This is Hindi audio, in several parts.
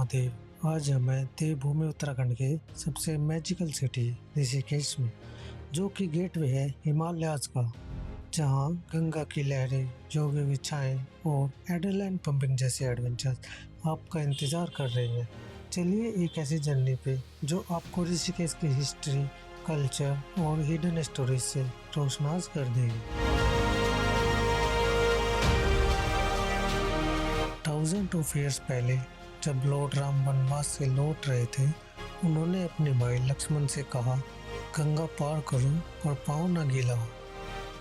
महादेव। आज हमें देवभूमि उत्तराखंड के सबसे मैजिकल सिटी ऋषिकेश में, जो कि गेटवे है हिमालयाज का, जहां गंगा की लहरें, जोगी छाएं और एड्रेनलाइन पंपिंग जैसे एडवेंचर्स आपका इंतजार कर रही हैं। चलिए एक ऐसी जर्नी पे जो आपको ऋषिकेश की हिस्ट्री, कल्चर और हिडन स्टोरीज से रोशनास कर देगी। 1000 ऑफ ईयर्स पहले जब लॉर्ड राम वनवास से लौट रहे थे, उन्होंने अपने भाई लक्ष्मण से कहा, गंगा पार करो और पाँव न गीला हो।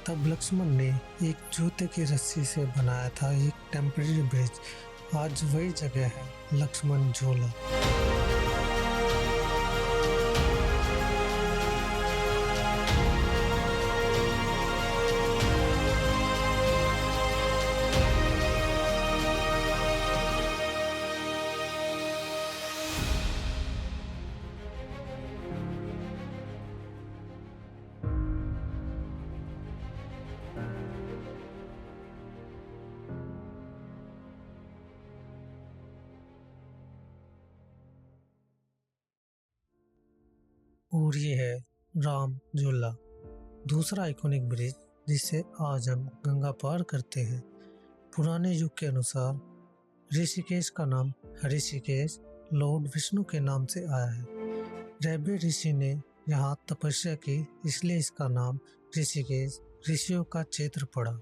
तब लक्ष्मण ने एक जूते की रस्सी से बनाया था एक टेम्परेरी ब्रिज। आज वही जगह है लक्ष्मण झूला। और ये है राम झूला, दूसरा आइकॉनिक ब्रिज जिससे आज हम गंगा पार करते हैं। पुराने युग के अनुसार ऋषिकेश का नाम ऋषिकेश लॉर्ड विष्णु के नाम से आया है। रैबे ऋषि ने यहाँ तपस्या की, इसलिए इसका नाम ऋषिकेश ऋषियों का क्षेत्र पड़ा।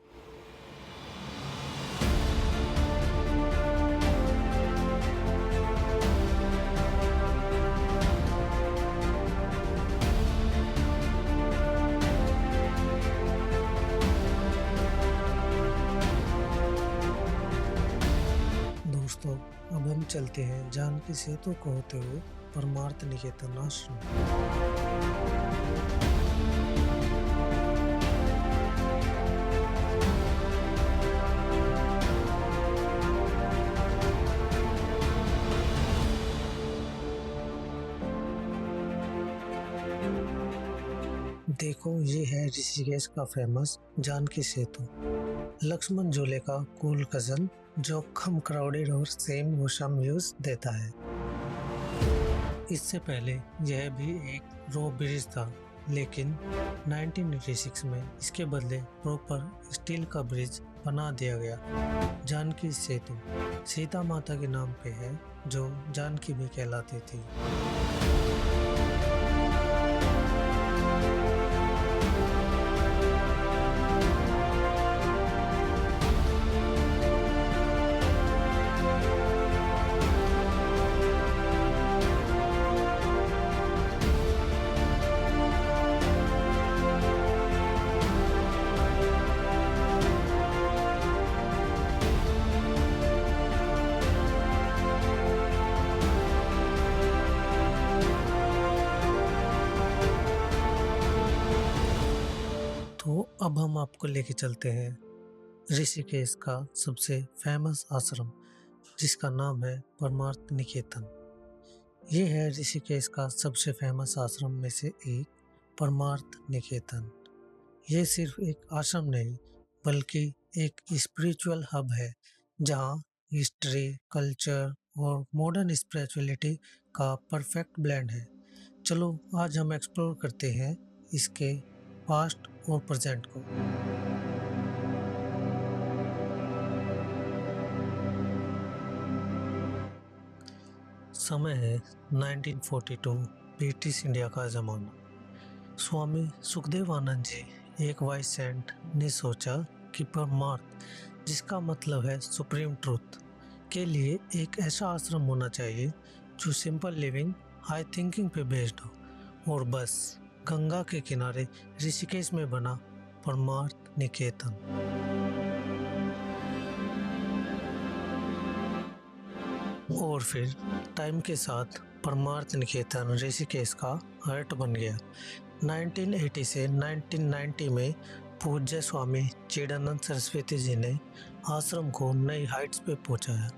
दोस्तों, अब हम चलते हैं जानकी सेतु को होते हुए परमार्थ निकेतन आश्रम। देखो, ये है ऋषिकेश का फेमस जानकी सेतु, लक्ष्मण झूले का कूल कजन, जो कम क्राउडेड और सेम वोशम व्यूज देता है। इससे पहले यह भी एक रो ब्रिज था, लेकिन 1986 में इसके बदले प्रॉपर स्टील का ब्रिज बना दिया गया। जानकी सेतु सीता माता के नाम पे है, जो जानकी भी कहलाती थी। तो अब हम आपको लेके चलते हैं ऋषिकेश का सबसे फेमस आश्रम, जिसका नाम है परमार्थ निकेतन। ये है ऋषिकेश का सबसे फेमस आश्रम में से एक, परमार्थ निकेतन। ये सिर्फ एक आश्रम नहीं, बल्कि एक स्पिरिचुअल हब है, जहाँ हिस्ट्री, कल्चर और मॉडर्न स्पिरिचुअलिटी का परफेक्ट ब्लेंड है। चलो आज हम एक्सप्लोर करते हैं इसके पास्ट और प्रेजेंट को। समय है 1942, ब्रिटिश इंडिया का ज़माना। स्वामी सुखदेव आनंद जी, एक वाइस सेंट, ने सोचा कि परमार्थ, जिसका मतलब है सुप्रीम ट्रूथ, के लिए एक ऐसा आश्रम होना चाहिए जो सिंपल लिविंग, हाई थिंकिंग पे बेस्ड हो। और बस गंगा के किनारे ऋषिकेश में बना परमार्थ निकेतन। और फिर टाइम के साथ परमार्थ निकेतन ऋषिकेश का हार्ट बन गया। 1980 से 1990 में पूज्य स्वामी चिदानंद सरस्वती जी ने आश्रम को नई हाइट्स पे पहुंचाया।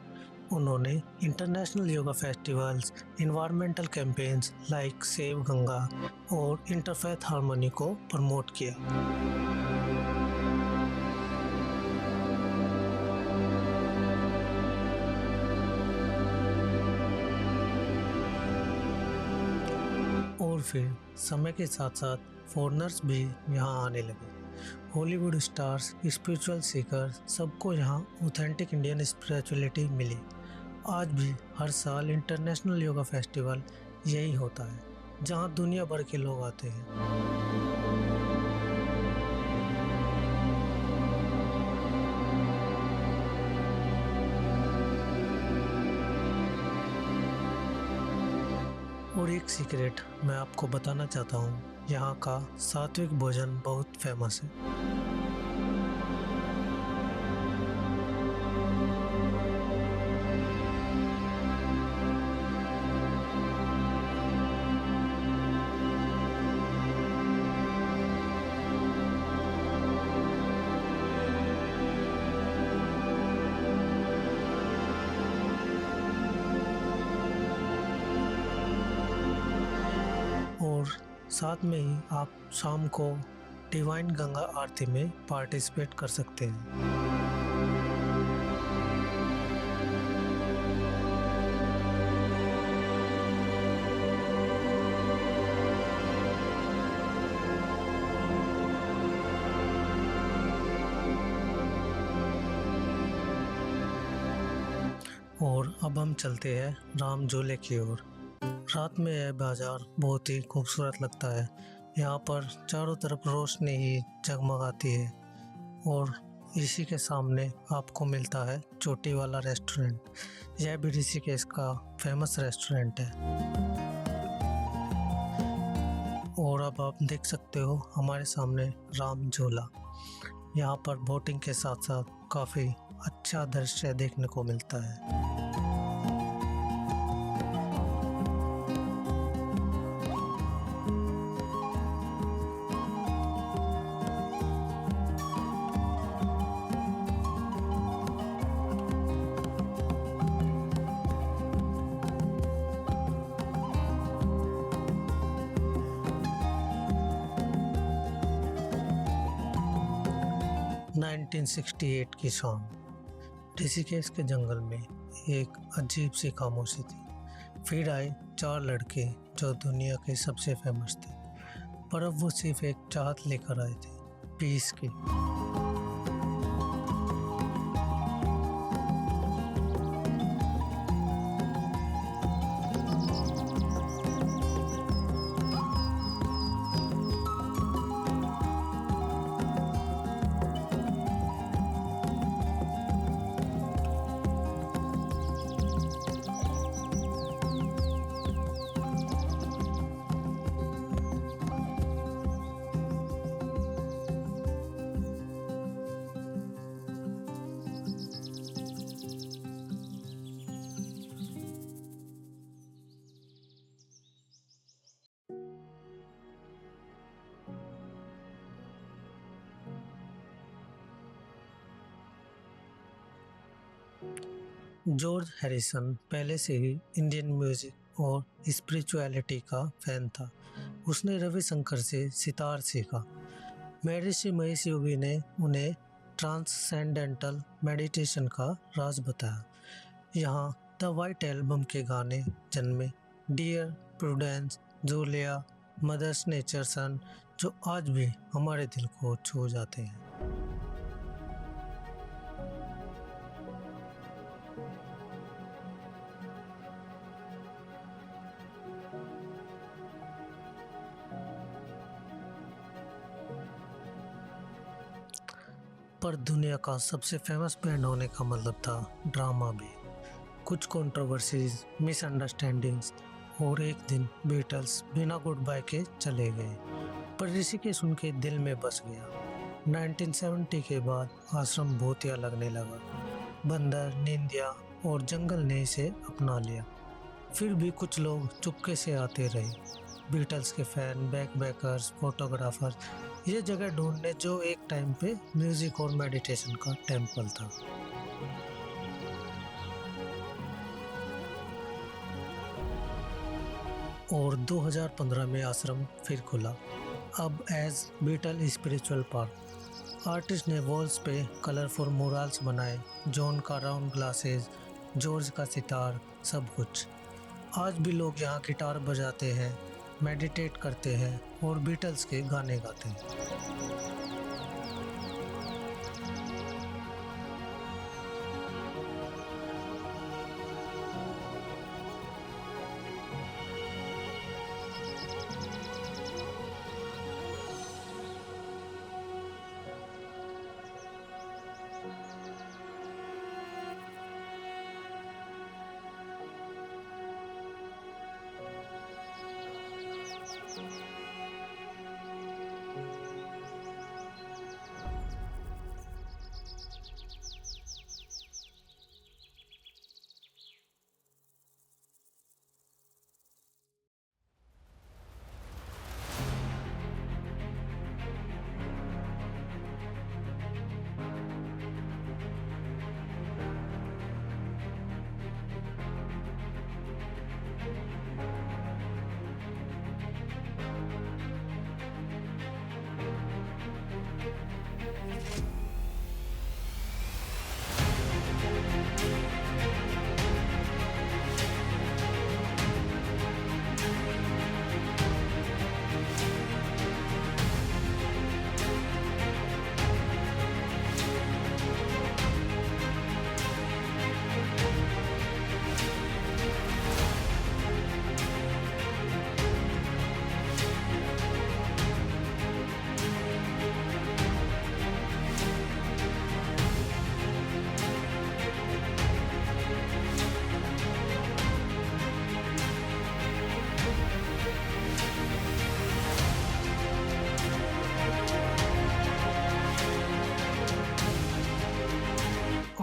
उन्होंने international yoga festivals, environmental campaigns like save Ganga और इंटरफेथ हार्मनी को प्रमोट किया। और फिर समय के साथ साथ फॉरेनर्स भी यहाँ आने लगे। हॉलीवुड स्टार्स, स्पिरिचुअल सीकर्स, सबको यहाँ ऑथेंटिक इंडियन स्पिरिचुअलिटी मिली। आज भी हर साल इंटरनेशनल योगा फेस्टिवल यही होता है, जहाँ दुनिया भर के लोग आते हैं। और एक सीक्रेट मैं आपको बताना चाहता हूँ, यहाँ का सात्विक भोजन बहुत फेमस है। और साथ में ही आप शाम को डिवाइन गंगा आरती में पार्टिसिपेट कर सकते हैं। और अब हम चलते हैं राम झूले की ओर। रात में यह बाजार बहुत ही खूबसूरत लगता है। यहाँ पर चारों तरफ रोशनी ही जगमगाती है और इसी के सामने आपको मिलता है चोटी वाला रेस्टोरेंट। यह भी ऋषिकेश का फेमस रेस्टोरेंट है। और अब आप देख सकते हो हमारे सामने राम झूला। यहाँ पर बोटिंग के साथ साथ काफ़ी अच्छा दृश्य देखने को मिलता है। 1968 की शाम ऋषिकेश के जंगल में एक अजीब सी खामोशी थी। फिर आए 4 लड़के जो दुनिया के सबसे फेमस थे, पर अब वो सिर्फ एक चाहत लेकर आए थे, पीस की। जॉर्ज हैरिसन पहले से ही इंडियन म्यूजिक और स्पिरिचुअलिटी का फैन था। उसने रविशंकर से सितार सीखा। महर्षि महेश योगी ने उन्हें ट्रांसेंडेंटल मेडिटेशन का राज बताया। यहाँ द वाइट एल्बम के गाने जन्मे, Dear Prudence, Julia, Mother's Nature Son, जो आज भी हमारे दिल को छू जाते हैं। पर दुनिया का सबसे फेमस बैंड होने का मतलब था ड्रामा भी। कुछ कंट्रोवर्सीज, मिसअंडरस्टैंडिंग्स और एक दिन बीटल्स बिना गुड बाय के चले गए, पर ऋषिकेश उनके दिल में बस गया। 1970 के बाद आश्रम भूतिया लगने लगा। बंदर, नींदिया और जंगल ने इसे अपना लिया। फिर भी कुछ लोग चुपके से आते रहे, बीटल्स के फैन, बैकबैकर्स, फोटोग्राफर्स, ये जगह ढूंढने जो एक टाइम पे म्यूजिक और मेडिटेशन का टेम्पल था। और 2015 में आश्रम फिर खुला, अब as Beatle spiritual park. Artist ने वॉल्स पे कलरफुल मुराल्स बनाए, जॉन का राउंड ग्लासेस, जॉर्ज का सितार, सब कुछ। आज भी लोग यहाँ गिटार बजाते हैं, मेडिटेट करते हैं और बीटल्स के गाने गाते हैं।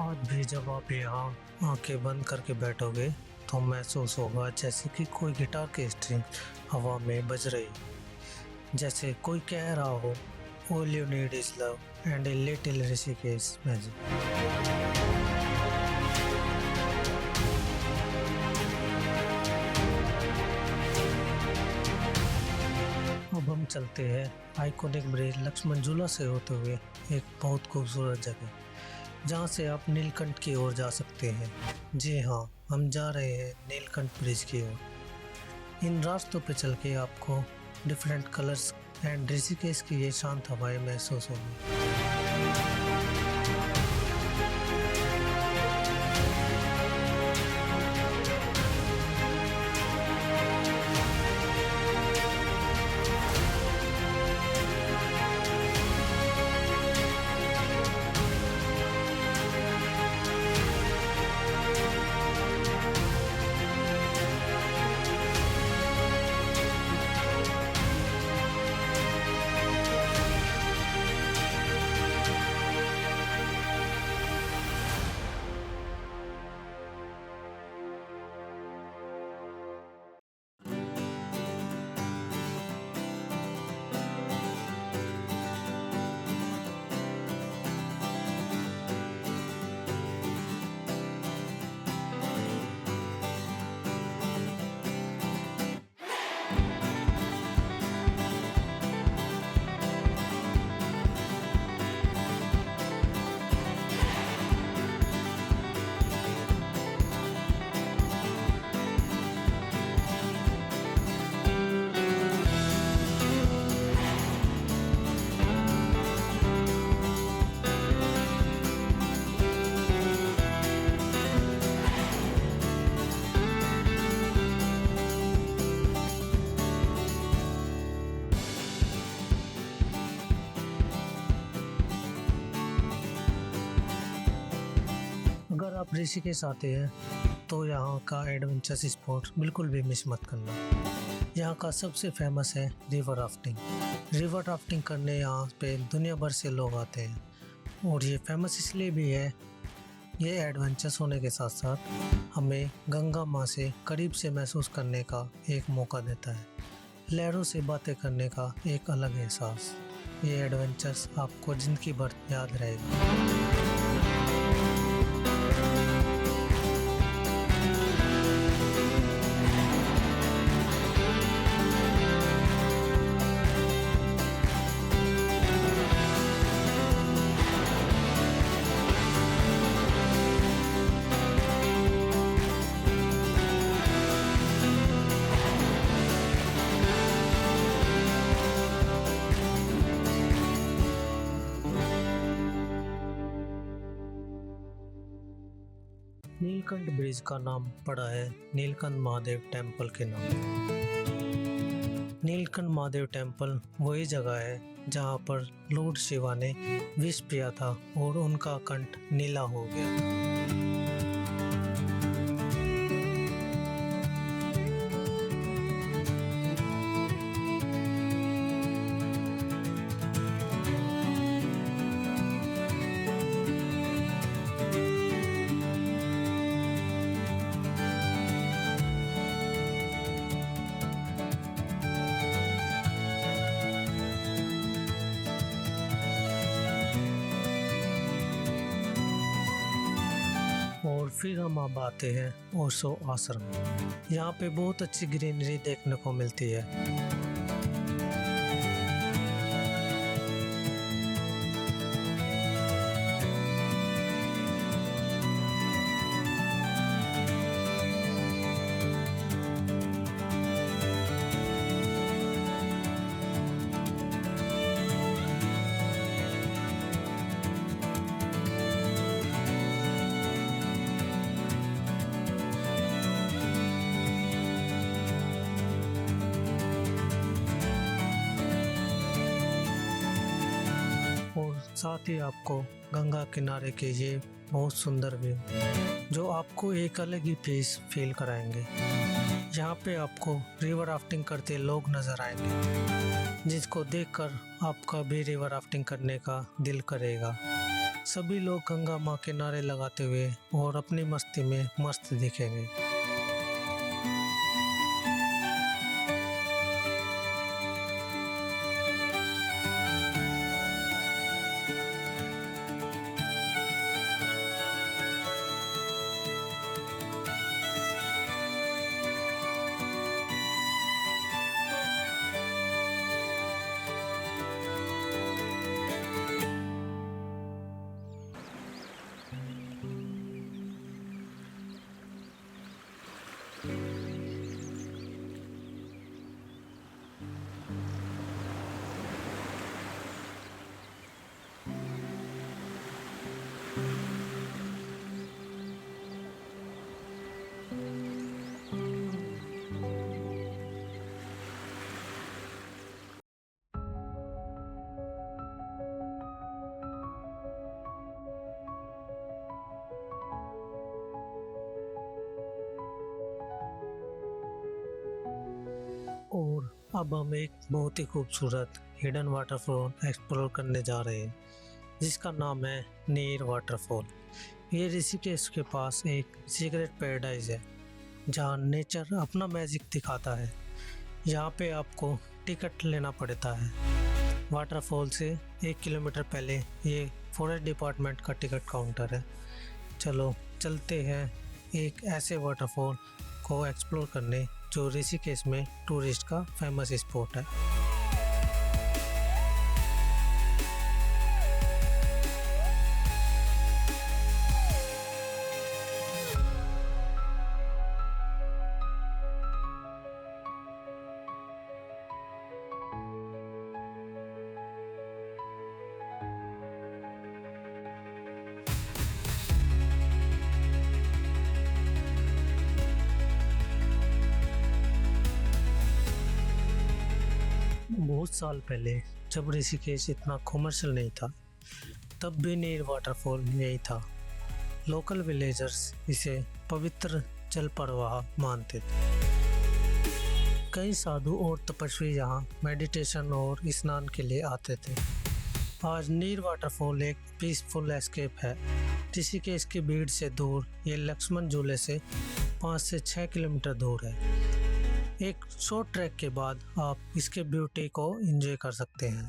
आज भी जब आप यहाँ आंखें बंद करके बैठोगे तो महसूस होगा जैसे कि कोई गिटार की स्ट्रिंग हवा में बज रही, जैसे कोई कह रहा हो all you need is love and a little Rishikesh magic. अब हम चलते हैं आइकॉनिक ब्रिज लक्ष्मण झूला से होते हुए एक बहुत खूबसूरत जगह जहाँ से आप नीलकंठ की ओर जा सकते हैं। जी हाँ, हम जा रहे हैं नीलकंठ ब्रिज की ओर। इन रास्तों पे चल के आपको डिफरेंट कलर्स एंड ऋषिकेश की ये शांत हवाएं महसूस होंगी। अगर आप ऋषिकेश आते हैं तो यहाँ का एडवेंचर स्पॉट बिल्कुल भी मिस मत करना। यहाँ का सबसे फेमस है रिवर राफ्टिंग। रिवर राफ्टिंग करने यहाँ पे दुनिया भर से लोग आते हैं और ये फेमस इसलिए भी है, ये एडवेंचर्स होने के साथ साथ हमें गंगा माँ से करीब से महसूस करने का एक मौका देता है। लहरों से बातें करने का एक अलग एहसास। ये एडवेंचर्स आपको ज़िंदगी भर याद रहेगा। नीलकंठ ब्रिज का नाम पड़ा है नीलकंठ महादेव टेम्पल के नाम। नीलकंठ महादेव टेम्पल वही जगह है जहाँ पर लॉर्ड शिवा ने विष पिया था और उनका कंठ नीला हो गया था। और फिर हम अब आते हैं ओशो आश्रम। यहाँ पे बहुत अच्छी ग्रीनरी देखने को मिलती है। और साथ ही आपको गंगा किनारे के ये बहुत सुंदर व्यू जो आपको एक अलग ही पीस फील कराएंगे। यहाँ पे आपको रिवर राफ्टिंग करते लोग नजर आएंगे जिसको देखकर आपका भी रिवर राफ्टिंग करने का दिल करेगा। सभी लोग गंगा माँ किनारे लगाते हुए और अपनी मस्ती में मस्त दिखेंगे। और अब हम एक बहुत ही खूबसूरत हिडन वाटरफॉल एक्सप्लोर करने जा रहे हैं जिसका नाम है नीर वाटरफॉल। ये ऋषिकेश के पास एक सीक्रेट पैराडाइज है जहाँ नेचर अपना मैजिक दिखाता है। यहाँ पे आपको टिकट लेना पड़ता है। वाटरफॉल से 1 किलोमीटर पहले ये फॉरेस्ट डिपार्टमेंट का टिकट काउंटर है। चलो चलते हैं एक ऐसे वाटरफॉल को एक्सप्लोर करने जो ऋषिकेश में टूरिस्ट का फेमस स्पॉट है। बहुत साल पहले जब ऋषिकेश इतना कमर्शियल नहीं था तब भी नीर वाटरफॉल यही था। लोकल विलेजर्स इसे पवित्र जल प्रवाह मानते थे। कई साधु और तपस्वी यहाँ मेडिटेशन और स्नान के लिए आते थे। आज नीर वाटरफॉल एक पीसफुल एस्केप है। ऋषिकेश की भीड़ से दूर ये लक्ष्मण झूले से 5 से 6 किलोमीटर दूर है। एक शॉर्ट ट्रैक के बाद आप इसके ब्यूटी को एंजॉय कर सकते हैं।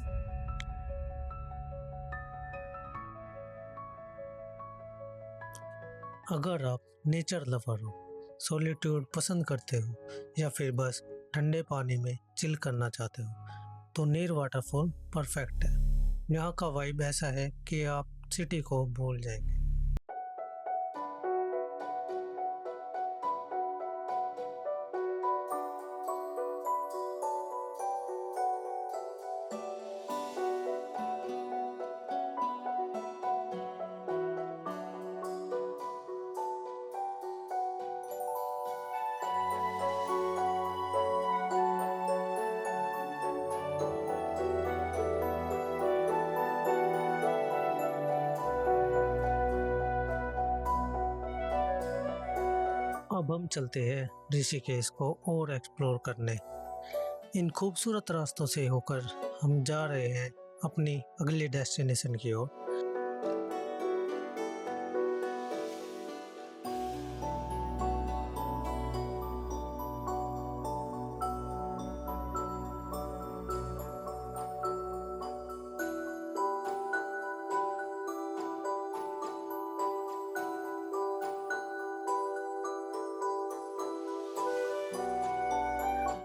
अगर आप नेचर लवर हो, सॉलिट्यूड पसंद करते हो या फिर बस ठंडे पानी में चिल करना चाहते हो तो नीर वाटरफॉल परफेक्ट है। यहाँ का वाइब ऐसा है कि आप सिटी को भूल जाएंगे। अब हम चलते हैं ऋषिकेश को और एक्सप्लोर करने। इन खूबसूरत रास्तों से होकर हम जा रहे हैं अपनी अगली डेस्टिनेशन की ओर।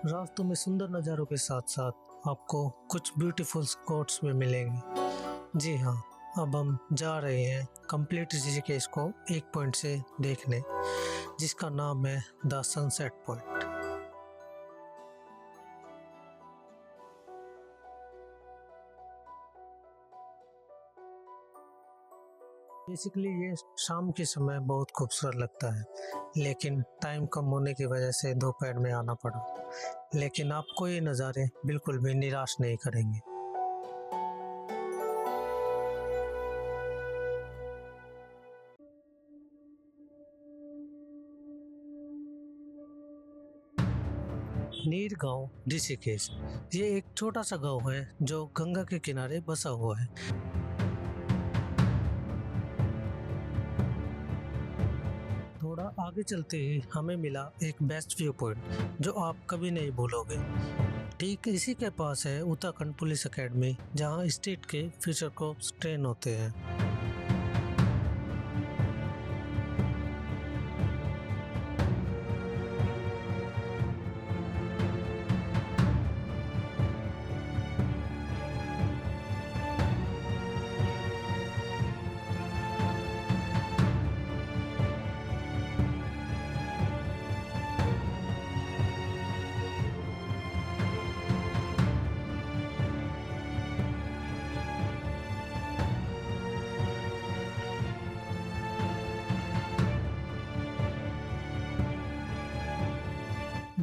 रास्तों में सुंदर नज़ारों के साथ साथ आपको कुछ ब्यूटीफुल स्पॉट्स भी मिलेंगे। जी हाँ, अब हम जा रहे हैं कंप्लीट ऋषिकेश को एक पॉइंट से देखने, जिसका नाम है द सनसेट पॉइंट। बेसिकली ये शाम के समय बहुत खूबसूरत लगता है, लेकिन टाइम कम होने की वजह से दोपहर में आना पड़ा। लेकिन आपको ये नज़ारे बिल्कुल भी निराश नहीं करेंगे। नीर गांव ऋषिकेश, ये एक छोटा सा गांव है जो गंगा के किनारे बसा हुआ है। थोड़ा आगे चलते ही हमें मिला एक बेस्ट व्यू पॉइंट जो आप कभी नहीं भूलोगे। ठीक इसी के पास है उत्तराखंड पुलिस एकेडमी, जहां स्टेट के फ्यूचर कोर्प्स ट्रेन होते हैं।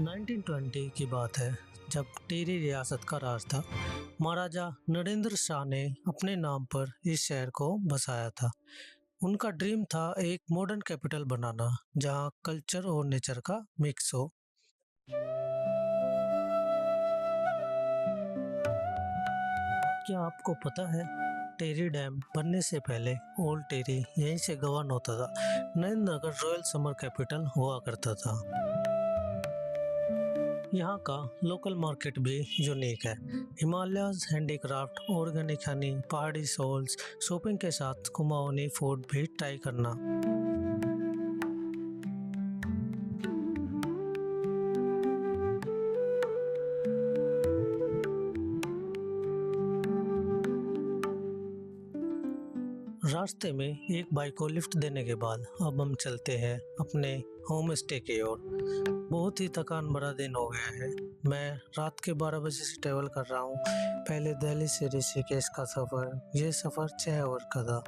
1920 की बात है, जब टिहरी रियासत का राज था। महाराजा नरेंद्र शाह ने अपने नाम पर इस शहर को बसाया था। उनका ड्रीम था एक मॉडर्न कैपिटल बनाना, जहां कल्चर और नेचर का मिक्स हो। क्या आपको पता है, टेरी डैम बनने से पहले ओल्ड टेरी यहीं से गवर्न होता था। नरेंद्रनगर रॉयल समर कैपिटल हुआ करता था। यहाँ का लोकल मार्केट भी यूनिक है। हिमालयस हैंडीक्राफ्ट, ऑर्गेनिक हनी, पहाड़ी सोल्स, शॉपिंग के साथ कुमाऊनी फूड भी ट्राई करना। रास्ते में एक बाइक को लिफ्ट देने के बाद अब हम चलते हैं अपने होम स्टे की ओर। बहुत ही थकान भरा दिन हो गया है। मैं रात के 12 बजे से ट्रेवल कर रहा हूँ। पहले दिल्ली से ऋषिकेश का सफ़र, ये सफ़र 6 आवर का था।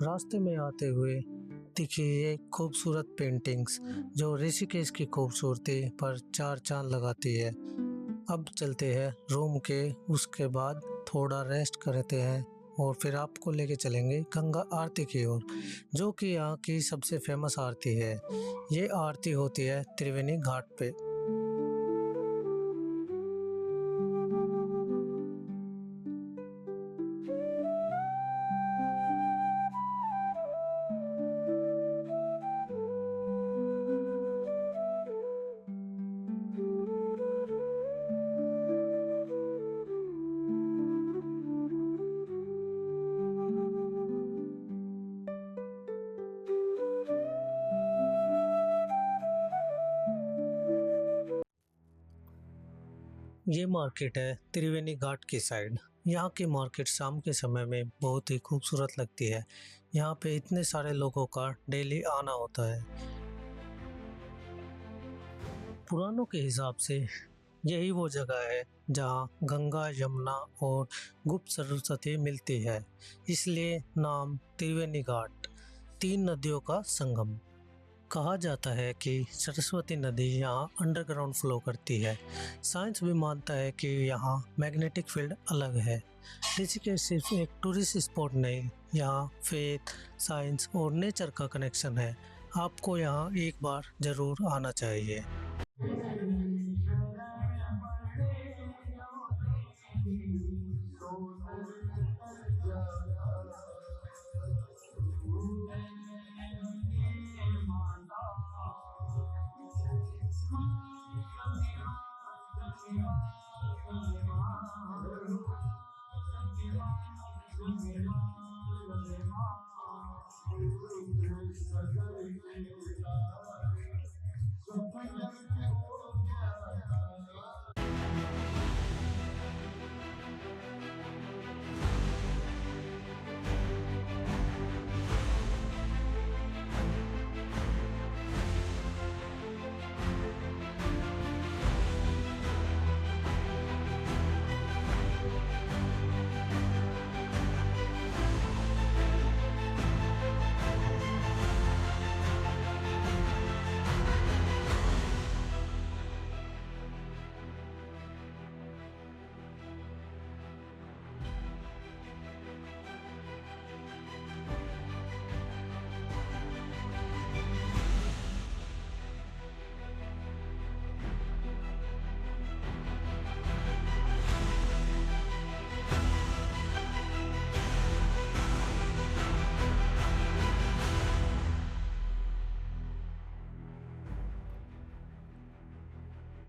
रास्ते में आते हुए दिखी ये खूबसूरत पेंटिंग्स जो ऋषिकेश की खूबसूरती पर चार चांद लगाती है। अब चलते हैं रूम के, उसके बाद थोड़ा रेस्ट करते हैं और फिर आपको लेके चलेंगे गंगा आरती की ओर, जो कि यहाँ की सबसे फेमस आरती है। ये आरती होती है त्रिवेणी घाट पे। ये मार्केट है त्रिवेणी घाट की साइड। यहाँ की मार्केट शाम के समय में बहुत ही खूबसूरत लगती है। यहाँ पे इतने सारे लोगों का डेली आना होता है। पुरानों के हिसाब से यही वो जगह है जहाँ गंगा, यमुना और गुप्त सरस्वती मिलती है, इसलिए नाम त्रिवेणी घाट, तीन नदियों का संगम। कहा जाता है कि सरस्वती नदी यहाँ अंडरग्राउंड फ्लो करती है। साइंस भी मानता है कि यहाँ मैग्नेटिक फील्ड अलग है। ऋषिकेश सिर्फ एक टूरिस्ट स्पॉट नहीं, यहाँ फेथ, साइंस और नेचर का कनेक्शन है। आपको यहाँ एक बार ज़रूर आना चाहिए।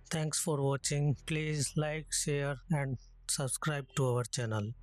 Thanks for watching. Please like, share and subscribe to our channel.